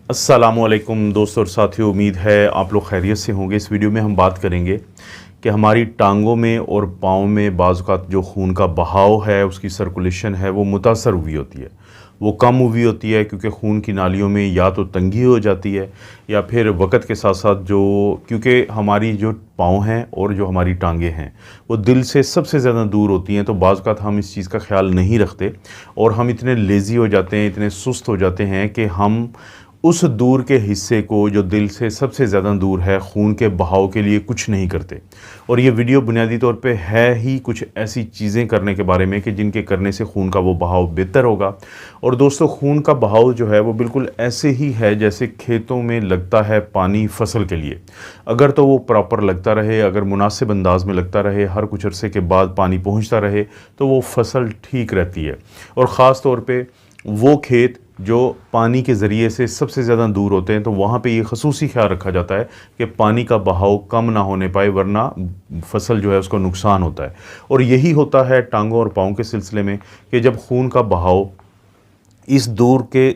अस्सलामुअलैकुम दोस्तों और साथियों, उम्मीद है आप लोग खैरियत से होंगे। इस वीडियो में हम बात करेंगे कि हमारी टांगों में और पाँव में बाज़ औक़ात जो खून का बहाव है, उसकी सर्कुलेशन है, वो मुतासर हुई होती है, वो कम हुई होती है क्योंकि खून की नालियों में या तो तंगी हो जाती है या फिर वक़्त के साथ साथ क्योंकि हमारी जो पाँव हैं और जो हमारी टांगें हैं वो दिल से सबसे ज़्यादा दूर होती हैं, तो बाज़ औक़ात हम इस चीज़ का ख़्याल नहीं रखते और हम इतने लेज़ी हो जाते हैं, इतने सुस्त हो जाते हैं कि हम उस दूर के हिस्से को जो दिल से सबसे ज़्यादा दूर है, खून के बहाव के लिए कुछ नहीं करते। और ये वीडियो बुनियादी तौर पे है ही कुछ ऐसी चीज़ें करने के बारे में कि जिनके करने से खून का वो बहाव बेहतर होगा। और दोस्तों, खून का बहाव जो है वो बिल्कुल ऐसे ही है जैसे खेतों में लगता है पानी फसल के लिए। अगर तो वो प्रॉपर लगता रहे, अगर मुनासिब अंदाज में लगता रहे, हर कुछ अरसे के बाद पानी पहुँचता रहे, तो वो फसल ठीक रहती है। और ख़ास तौर पर वो खेत जो पानी के ज़रिए से सबसे ज़्यादा दूर होते हैं, तो वहाँ पे ये ख़ुसूसी ख़्याल रखा जाता है कि पानी का बहाव कम ना होने पाए, वरना फसल जो है उसको नुकसान होता है। और यही होता है टांगों और पाँव के सिलसिले में कि जब खून का बहाव इस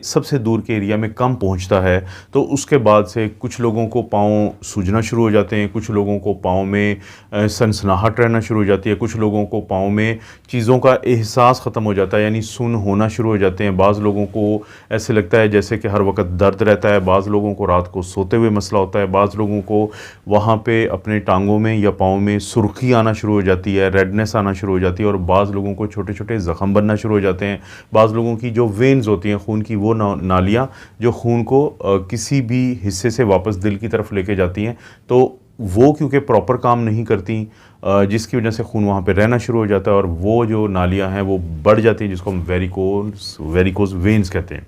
सबसे दूर के एरिया में कम पहुंचता है, तो उसके बाद से कुछ लोगों को पाँव सूजना शुरू हो जाते हैं, कुछ लोगों को पाँव में सनसनाहट रहना शुरू हो जाती है, कुछ लोगों को पाँव में चीज़ों का एहसास ख़त्म हो जाता है, यानी सुन्न होना शुरू हो जाते हैं। बाज़ लोगों को ऐसे लगता है जैसे कि हर वक्त दर्द रहता है, बाज़ लोगों को रात को सोते हुए मसला होता है, बाज़ लोगों को वहाँ पे अपने टांगों में या पाँव में सुर्खी आना शुरू हो जाती है, रेडनेस आना शुरू हो जाती है, और बाज़ लोगों को छोटे छोटे ज़ख़म बनना शुरू हो जाते हैं। बाज़ लोगों की जो वेन्स होती हैं, खून की वो नालियाँ जो खून को किसी भी हिस्से से वापस दिल की तरफ लेके जाती हैं, तो वो क्योंकि प्रॉपर काम नहीं करती, जिसकी वजह से खून वहाँ पे रहना शुरू हो जाता है और वो जो नालियाँ हैं वो बढ़ जाती हैं, जिसको हम वेरिकोज़ वेन्स कहते हैं।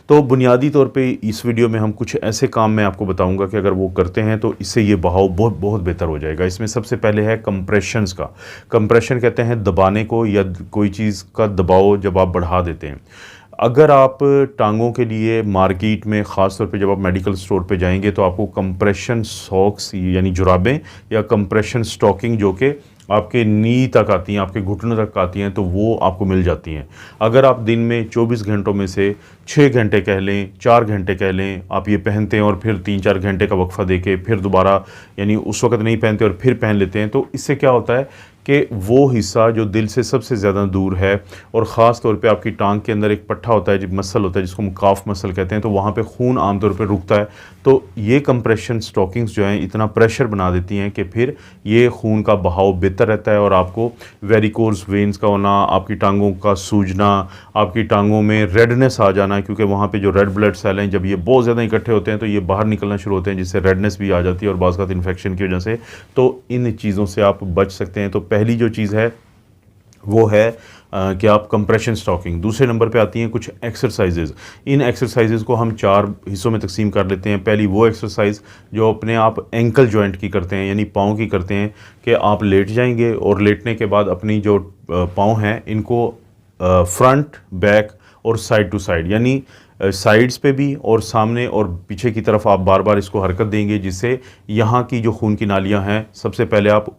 तो बुनियादी तौर पे इस वीडियो में हम कुछ ऐसे काम मैं आपको बताऊंगा कि अगर वो करते हैं तो इससे ये बहाव बहुत बहुत बेहतर हो जाएगा। इसमें सबसे पहले है कंप्रेशंस का। कंप्रेशन कहते हैं दबाने को, या कोई चीज़ का दबाव जब आप बढ़ा देते हैं। अगर आप टांगों के लिए मार्केट में, ख़ास तौर पे जब आप मेडिकल स्टोर पे जाएंगे, तो आपको कंप्रेशन सॉक्स यानी जुराबें या कंप्रेशन स्टॉकिंग जो कि आपके नी तक आती हैं, आपके घुटनों तक आती हैं, तो वो आपको मिल जाती हैं। अगर आप दिन में 24 घंटों में से 6 घंटे कह लें, 4 घंटे कह लें, आप ये पहनते हैं और फिर 3-4 घंटे का वक्फ़ा देके फिर दोबारा, यानी उस वक्त नहीं पहनते और फिर पहन लेते हैं, तो इससे क्या होता है कि वो हिस्सा जो दिल से सबसे ज़्यादा दूर है, और ख़ास तौर पे आपकी टांग के अंदर एक पट्टा होता है, जो मसल होता है, जिसको हम काफ मसल कहते हैं, तो वहाँ पे खून आमतौर पे रुकता है। तो ये कंप्रेशन स्टॉकिंग्स जो हैं इतना प्रेशर बना देती हैं कि फिर ये खून का बहाव बेहतर रहता है और आपको वेरिकोज़ वेन्स का होना, आपकी टांगों का सूजना, आपकी टांगों में रेडनेस आ जाना, क्योंकि वहाँ पे जो रेड ब्लड सेल हैं जब ये बहुत ज़्यादा इकट्ठे होते हैं तो ये बाहर निकलना शुरू होते हैं, जिससे रेडनेस भी आ जाती है और बाज़ औक़ात इन्फेक्शन की वजह से। तो इन चीज़ों से आप बच सकते हैं। तो पहली जो चीज़ है वो है कि आप कंप्रेशन स्टॉकिंग। दूसरे नंबर पे आती हैं कुछ एक्सरसाइजेज़। इन एक्सरसाइजेज़ को हम 4 हिस्सों में तकसीम कर लेते हैं। पहली वो एक्सरसाइज जो अपने आप एंकल जॉइंट की करते हैं, यानी पाँव की करते हैं, कि आप लेट जाएंगे और लेटने के बाद अपनी जो पाँव हैं इनको फ्रंट, बैक और साइड टू साइड, यानी साइड्स पे भी और सामने और पीछे की तरफ आप बार बार इसको हरकत देंगे, जिससे यहाँ की जो खून की नालियाँ हैं, सबसे पहले आप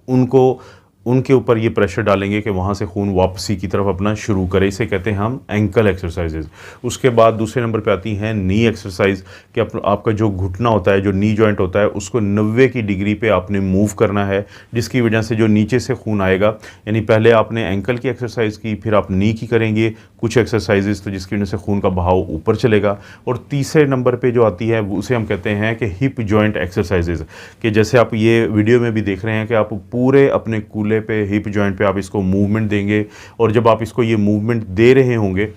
उनके ऊपर ये प्रेशर डालेंगे कि वहाँ से खून वापसी की तरफ अपना शुरू करे। इसे कहते हैं हम एंकल एक्सरसाइजेज। उसके बाद दूसरे नंबर पे आती हैं नी एक्सरसाइज, कि आपका जो घुटना होता है, जो नी जॉइंट होता है, उसको 90 की डिग्री पे आपने मूव करना है, जिसकी वजह से जो नीचे से खून आएगा, यानी पहले आपने एंकल की एक्सरसाइज की, फिर आप नी की करेंगे कुछ एक्सरसाइजेज, तो जिसकी वजह से खून का बहाव ऊपर चलेगा। और तीसरे नंबर पर जो आती है उसे हम कहते हैं कि हिप जॉइंट एक्सरसाइजेज, कि जैसे आप ये वीडियो में भी देख रहे हैं कि आप पूरे अपने पे हिप जॉइंट पे आप इसको मूवमेंट देंगे, और जब आप इसको ये मूवमेंट दे रहे होंगे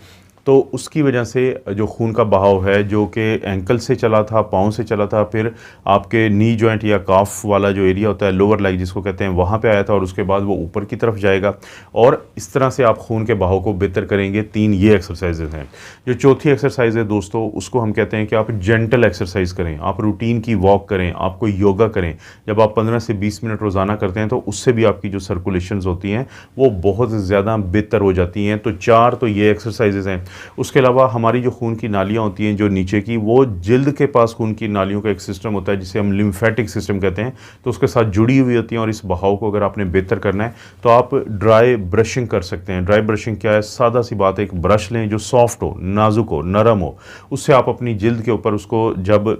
तो उसकी वजह से जो खून का बहाव है, जो कि एंकल से चला था, पाँव से चला था, फिर आपके नी जॉइंट या काफ वाला जो एरिया होता है, लोअर लाइक जिसको कहते हैं, वहाँ पे आया था, और उसके बाद वो ऊपर की तरफ जाएगा, और इस तरह से आप खून के बहाव को बेहतर करेंगे। 3 ये एक्सरसाइजेज हैं। जो चौथी एक्सरसाइज है दोस्तों, उसको हम कहते हैं कि आप जेंटल एक्सरसाइज करें, आप रूटीन की वॉक करें, आप कोई योगा करें। जब आप 15 से 20 मिनट रोज़ाना करते हैं तो उससे भी आपकी जो सर्कुलेशंस होती हैं वो बहुत ज़्यादा बेहतर हो जाती हैं। तो 4 तो ये एक्सरसाइजेज हैं। उसके अलावा हमारी जो खून की नालियाँ होती हैं जो नीचे की, वो जिल्द के पास खून की नालियों का एक सिस्टम होता है जिसे हम लिम्फेटिक सिस्टम कहते हैं, तो उसके साथ जुड़ी हुई होती हैं। और इस बहाव को अगर आपने बेहतर करना है तो आप ड्राई ब्रशिंग कर सकते हैं। ड्राई ब्रशिंग क्या है? सादा सी बात है, एक ब्रश लें जो सॉफ्ट हो, नाजुक हो, नरम हो, उससे आप अपनी जिल्द के ऊपर उसको जब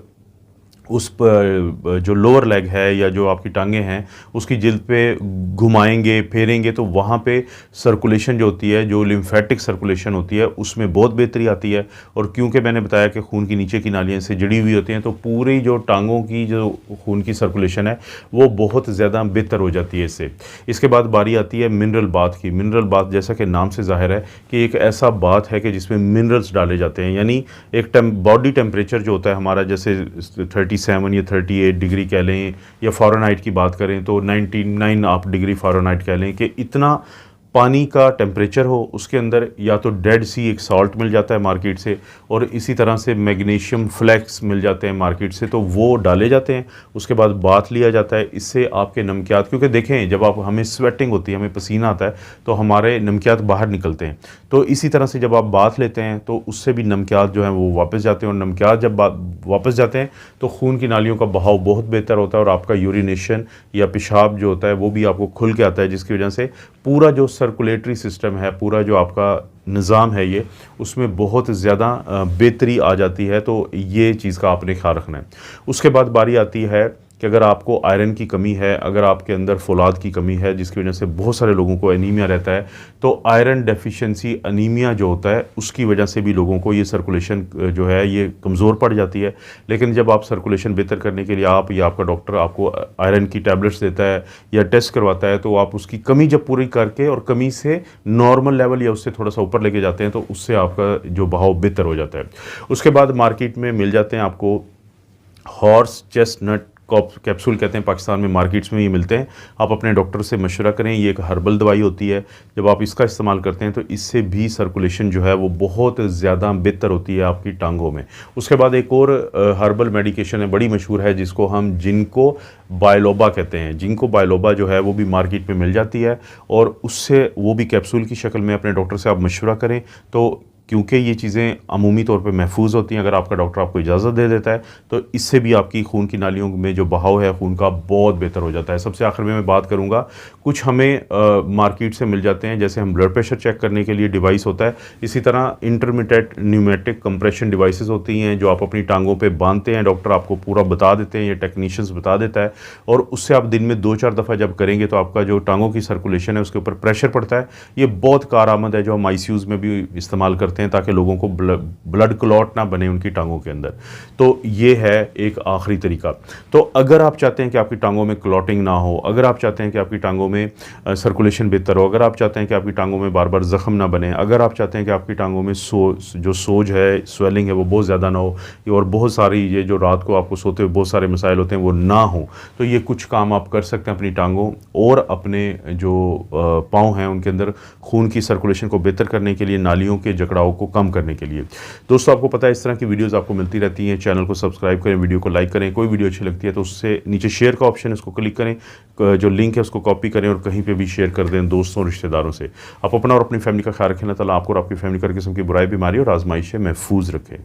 उस पर जो लोअर लेग है या जो आपकी टांगें हैं उसकी जिल्द पे घुमाएंगे, फेरेंगे, तो वहाँ पे सर्कुलेशन जो होती है, जो लिम्फेटिक सर्कुलेशन होती है, उसमें बहुत बेहतरी आती है। और क्योंकि मैंने बताया कि खून की नीचे की नालियाँ से जुड़ी हुई होती हैं, तो पूरी जो टांगों की जो खून की सर्कुलेशन है वो बहुत ज़्यादा बेहतर हो जाती है इससे। इसके बाद बारी आती है मिनरल बाथ की। मिनरल बाथ जैसा कि नाम से ज़ाहिर है कि एक ऐसा बाथ है कि जिसमें मिनरल्स डाले जाते हैं, यानी एक बॉडी टेम्परेचर जो होता है हमारा, जैसे 37 या 38 डिग्री कह लें, या फ़ारेनहाइट की बात करें तो 99 आप डिग्री फ़ारेनहाइट कह लें, कि इतना पानी का टेम्परेचर हो, उसके अंदर या तो डेड सी एक सॉल्ट मिल जाता है मार्केट से, और इसी तरह से मैग्नीशियम फ्लेक्स मिल जाते हैं मार्केट से, तो वो डाले जाते हैं। उसके बाद बाथ लिया जाता है। इससे आपके नमकियात, क्योंकि देखें जब आप हमें स्वेटिंग होती है, हमें पसीना आता है, तो हमारे नमकियात बाहर निकलते हैं। तो इसी तरह से जब आप बाथ लेते हैं तो उससे भी नमकियात जो हैं वो वापस जाते हैं, और नमकियात जब वापस जाते हैं तो खून की नालियों का बहाव बहुत बेहतर होता है, और आपका यूरिनेशन या पेशाब जो होता है वो भी आपको खुल के आता है, जिसकी वजह से पूरा जो सर्कुलेटरी सिस्टम है, पूरा जो आपका निज़ाम है ये, उसमें बहुत ज़्यादा बेहतरी आ जाती है। तो ये चीज़ का आपने ख्याल रखना है। उसके बाद बारी आती है कि अगर आपको आयरन की कमी है, अगर आपके अंदर फौलाद की कमी है, जिसकी वजह से बहुत सारे लोगों को एनीमिया रहता है, तो आयरन डेफिशिएंसी अनीमिया जो होता है उसकी वजह से भी लोगों को ये सर्कुलेशन जो है ये कमज़ोर पड़ जाती है। लेकिन जब आप सर्कुलेशन बेहतर करने के लिए आप या आपका डॉक्टर आपको आयरन की टैबलेट्स देता है या टेस्ट करवाता है, तो आप उसकी कमी जब पूरी करके और कमी से नॉर्मल लेवल या उससे थोड़ा सा ऊपर लेके जाते हैं, तो उससे आपका जो बहाव बेहतर हो जाता है। उसके बाद मार्केट में मिल जाते हैं आपको हॉर्स चेस्टनट कैप्सूल कहते हैं, पाकिस्तान में मार्केट्स में ये मिलते हैं। आप अपने डॉक्टर से मशवरा करें। ये एक हर्बल दवाई होती है। जब आप इसका इस्तेमाल करते हैं तो इससे भी सर्कुलेशन जो है वो बहुत ज़्यादा बेहतर होती है आपकी टांगों में। उसके बाद एक और हर्बल मेडिकेशन है, बड़ी मशहूर है, जिसको हम जिनको बायलोबा कहते हैं। जिनको बायलोबा जो है वो भी मार्केट में मिल जाती है, और उससे वो भी कैप्सूल की शक्ल में अपने डॉक्टर से आप मशवरा करें, तो क्योंकि ये चीज़ें अमूमी तौर पे महफूज होती हैं, अगर आपका डॉक्टर आपको इजाज़त दे देता है तो इससे भी आपकी खून की नालियों में जो बहाव है खून का बहुत बेहतर हो जाता है। सबसे आखिर में मैं बात करूँगा, कुछ हमें मार्केट से मिल जाते हैं, जैसे हम ब्लड प्रेशर चेक करने के लिए डिवाइस होता है, इसी तरह इंटरमीडिएट न्यूमेटिक कंप्रेशन डिवाइसेस होती हैं जो आप अपनी टांगों पर बांधते हैं। डॉक्टर आपको पूरा बता देते हैं, ये टेक्नीशियंस बता देता है, और उससे आप दिन में 2-4 दफ़ा जब करेंगे तो आपका जो टांगों की सर्कुलेशन है उसके ऊपर प्रेशर पड़ता है। ये बहुत कारआमद है, जो हम ICUs में भी इस्तेमाल करते हैं ताकि लोगों को ब्लड क्लॉट ना बने उनकी टांगों के अंदर। तो ये है एक आखिरी तरीका। तो अगर आप चाहते हैं कि आपकी टांगों में क्लॉटिंग ना हो, अगर आप चाहते हैं कि आपकी टांगों में सर्कुलेशन बेहतर हो, अगर आप चाहते हैं कि आपकी टांगों में बार बार ज़ख्म ना बने, अगर आप चाहते हैं कि आपकी टांगों में जो सोज है, स्वेलिंग है, वो बहुत ज़्यादा ना हो, और बहुत सारी ये जो रात को आपको सोते हुए बहुत सारे मसाइल होते हैं वो ना हो, तो ये कुछ काम आप कर सकते हैं अपनी टांगों और अपने जो पाँव हैं उनके अंदर खून की सर्कुलेशन को बेहतर करने के लिए, नालियों के जकड़ाव को कम करने के लिए। दोस्तों, आपको पता है इस तरह की वीडियोस आपको मिलती रहती हैं। चैनल को सब्सक्राइब करें, वीडियो को लाइक करें। कोई वीडियो अच्छी लगती है तो उससे नीचे शेयर का ऑप्शन है, उसको क्लिक करें, जो लिंक है उसको कॉपी करें और कहीं पे भी शेयर कर दें दोस्तों रिश्तेदारों से। आप अपना और अपनी फैमिली का ख्याल रखें। अल्लाह ताला आपको और आपकी फैमिली को हर किस्म की बुराई, बीमारी और आजमाइश से महफूज रखें।